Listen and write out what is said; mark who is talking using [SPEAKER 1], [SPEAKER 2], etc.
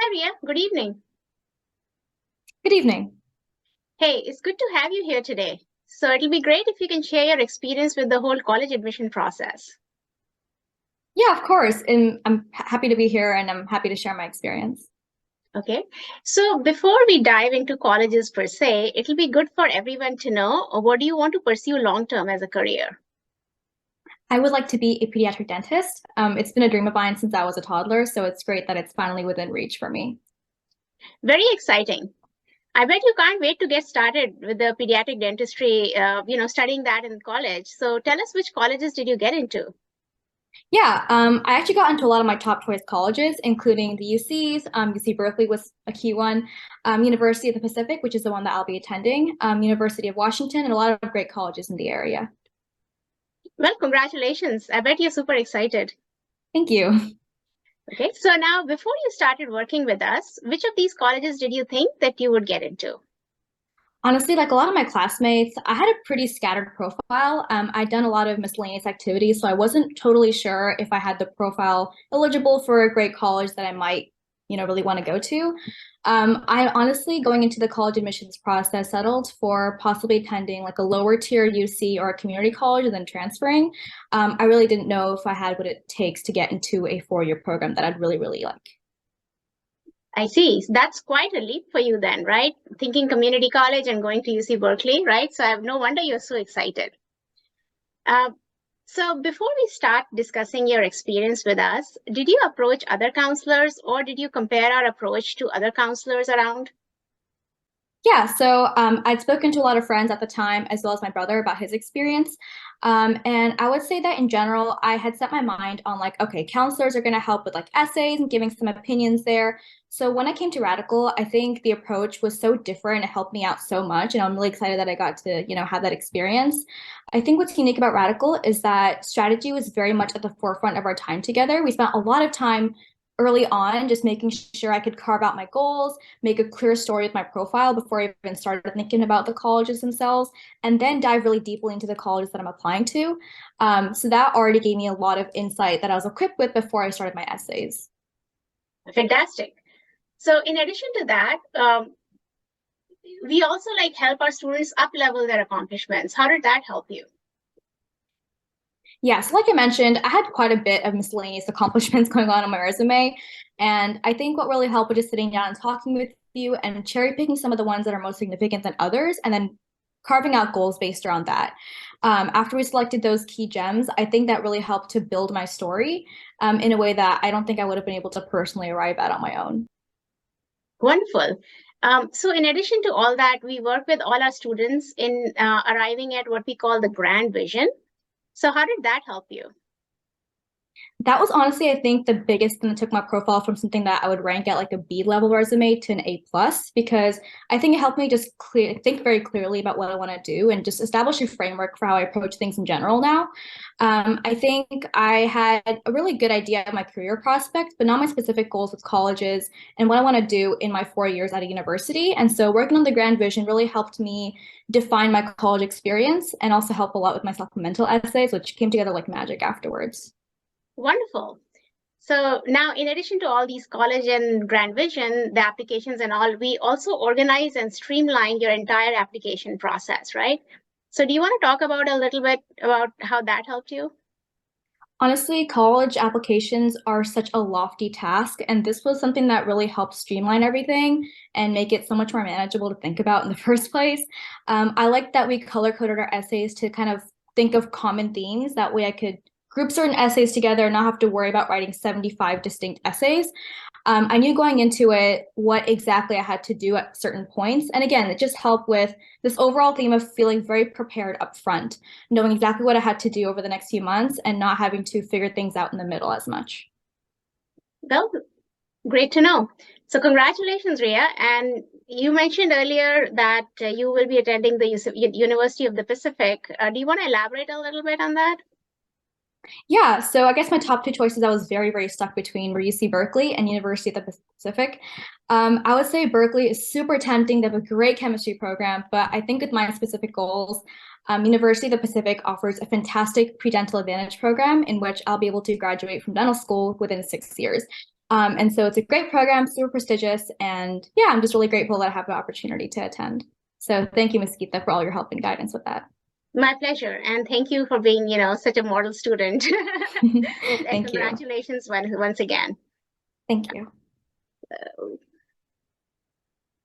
[SPEAKER 1] Hi, Ria. Good evening.
[SPEAKER 2] Good evening.
[SPEAKER 1] Hey, it's good to have you here today. So it'll be great if you can share your experience with the whole college admission process.
[SPEAKER 2] Yeah, of course. And I'm happy to be here and I'm happy to share my experience.
[SPEAKER 1] Okay. So before we dive into colleges per se, it'll be good for everyone to know what do you want to pursue long term as a career?
[SPEAKER 2] I would like to be a pediatric dentist. It's been a dream of mine since I was a toddler, so it's great that it's finally within reach for me.
[SPEAKER 1] Very exciting. I bet you can't wait to get started with the pediatric dentistry, studying that in college. So tell us which colleges did you get into?
[SPEAKER 2] Yeah, I actually got into a lot of my top choice colleges, including the UCs. UC Berkeley was a key one, University of the Pacific, which is the one that I'll be attending, University of Washington, and a lot of great colleges in the area.
[SPEAKER 1] Well, congratulations. I bet you're super excited.
[SPEAKER 2] Thank you.
[SPEAKER 1] Okay, so now before you started working with us, which of these colleges did you think that you would get into?
[SPEAKER 2] Honestly, like a lot of my classmates, I had a pretty scattered profile. I'd done a lot of miscellaneous activities, so I wasn't totally sure if I had the profile eligible for a great college that I might, really want to go to. I honestly, going into the college admissions process, settled for possibly attending like a lower tier UC or a community college and then transferring. I really didn't know if I had what it takes to get into a 4-year program that I'd really, really like.
[SPEAKER 1] I see. That's quite a leap for you then, right? Thinking community college and going to UC Berkeley, right? So I have no wonder you're so excited. Uh, so before we start discussing your experience with us, did you approach other counselors or did you compare our approach to other counselors around?
[SPEAKER 2] Yeah, so I'd spoken to a lot of friends at the time, as well as my brother, about his experience. And I would say that in general, I had set my mind on like, okay, counselors are going to help with like essays and giving some opinions there. So when I came to Radical, I think the approach was so different. It helped me out so much. And I'm really excited that I got to, have that experience. I think what's unique about Radical is that strategy was very much at the forefront of our time together. We spent a lot of time early on just making sure I could carve out my goals, make a clear story with my profile before I even started thinking about the colleges themselves, and then dive really deeply into the colleges that I'm applying to. So that already gave me a lot of insight that I was equipped with before I started my essays.
[SPEAKER 1] Fantastic. So in addition to that, we also like help our students up level their accomplishments. How did that help you?
[SPEAKER 2] Yeah, so like I mentioned, I had quite a bit of miscellaneous accomplishments going on my resume. And I think what really helped was just sitting down and talking with you and cherry picking some of the ones that are most significant than others, and then carving out goals based around that. After we selected those key gems, I think that really helped to build my story in a way that I don't think I would have been able to personally arrive at on my own.
[SPEAKER 1] Wonderful. So in addition to all that, we work with all our students in arriving at what we call the grand vision. So how did that help you?
[SPEAKER 2] That was honestly, I think, the biggest thing that took my profile from something that I would rank at like a B level resume to an A plus, because I think it helped me just think very clearly about what I want to do and just establish a framework for how I approach things in general now. I think I had a really good idea of my career prospects, but not my specific goals with colleges and what I want to do in my 4 years at a university. And so working on the grand vision really helped me define my college experience and also help a lot with my supplemental essays, which came together like magic afterwards.
[SPEAKER 1] Wonderful. So now, in addition to all these college and grand vision, the applications and all, we also organize and streamline your entire application process, right? So do you want to talk about a little bit about how that helped you?
[SPEAKER 2] Honestly, college applications are such a lofty task, and this was something that really helped streamline everything and make it so much more manageable to think about in the first place. I like that we color coded our essays to kind of think of common themes. That way, I could group certain essays together and not have to worry about writing 75 distinct essays. I knew going into it what exactly I had to do at certain points. And again, it just helped with this overall theme of feeling very prepared up front, knowing exactly what I had to do over the next few months and not having to figure things out in the middle as much.
[SPEAKER 1] Well, great to know. So congratulations, Ria. And you mentioned earlier that you will be attending the University of the Pacific. Do you want to elaborate a little bit on that?
[SPEAKER 2] Yeah, so I guess my top two choices I was very, very stuck between were UC Berkeley and University of the Pacific. I would say Berkeley is super tempting. They have a great chemistry program, but I think with my specific goals, University of the Pacific offers a fantastic pre-dental advantage program in which I'll be able to graduate from dental school within 6 years. And so it's a great program, super prestigious, and yeah, I'm just really grateful that I have the opportunity to attend. So thank you, Ms. Geeta, for all your help and guidance with that.
[SPEAKER 1] My pleasure. And thank you for being, such a model student. And
[SPEAKER 2] Thank you.
[SPEAKER 1] congratulations once again.
[SPEAKER 2] Thank you.